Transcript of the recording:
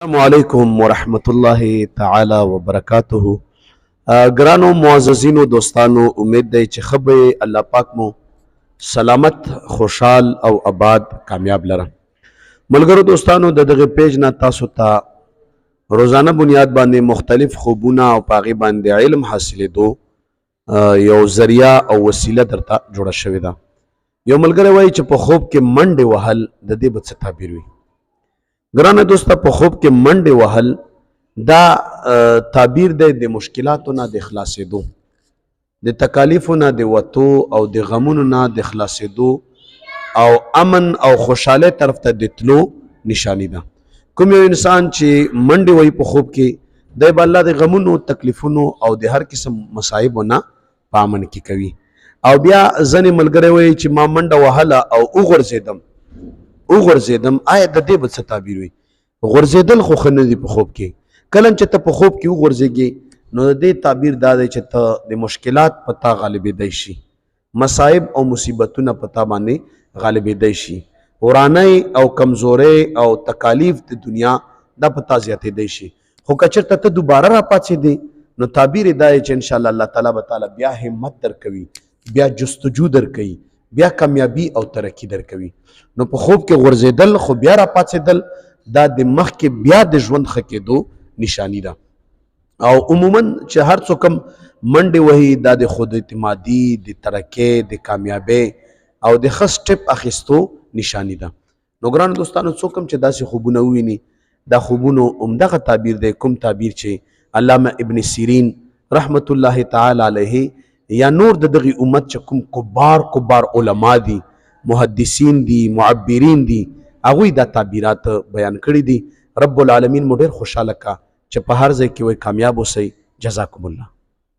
السلام علیکم ورحمت الله تعالی وبرکاته. ګرانو معززینو دوستانو، امید دی چې ښه به الله پاک مو سلامت، خوشحال او آباد کامیاب لره. ملګرو دوستانو، د دغه پیج نه تاسو ته روزانه بنیاد باندې مختلف خوبونه او په هغې باندې علم حاصلېدو یو ذریعه او وسیله درته جوړه شوې ده. یو ملګری وایي چې په خوب کې منډې وهل د دې به څه تعبیر وي؟ ګرانه دوسته، په خوب کې منډې وهل دا تعبیر دی د مشکلاتو نه د خلاصېدو، د تکالیفو نه د وتو او د غمونو نه د خلاصېدو او امن او خوشحالۍ طرف ته د تلو نشانی ده. کوم یو انسان چې منډې وهي په خوب کې، دی به الله د غمونو، تکلیفونو او د هر قسم مصایبو نه په امن کې کوي. او بیا ځینې ملګری وایي چې ما منډه وهله او وغورځېدم. آیا د دې به څه تعبیر وي؟ غورځېدل خو ښه نه دي په خوب کې. کله چې ته په خوب کې وغورځېږې نو د دې تعبیر دا دی چې ته د مشکلات په تا غالبېدی شي، مصایب او مصیبتونه په تا باندې غالبېدی شي، ورانۍ او کمزورۍ او تکالیف د دنیا دا په تا زیاتېدی شي. خو که چېرته ته دوباره راپاڅېدې نو تعبیر یې دا دی چې انشاءالله الله تعالی به تعالی بیا همت درکوي، بیا جستجو درکوي، بیا کامیابی او ترقی درکوي. نو په خوب کې غورځېدل خو بیا راپاڅېدل دا د مخکې بیا د ژوند ښه کېدو نشانی ده. او عموما چې هر څوک هم منډې وهي دا د خود اعتمادي، د ترقۍ، د کامیابۍ او د ښه سټپ اخیستو نشانی ده. نو ګرانو دوستانو، څوک هم چې داسې خوبونه وویني، دا خوبونو همدغه تعبیر دی، کوم تعبیر چې علامه ابن سیرین رحمت الله تعالی علیه یا نور د دغه امت چې کوم کبار علما دي، محدثین دي، معبرین دي، هغوی دا تعبیرات بیان کړي دي. رب العالمین مو ډېر خوشحاله کا چې په هر ځای کې وایي کامیاب اوسئ. جزاکم الله.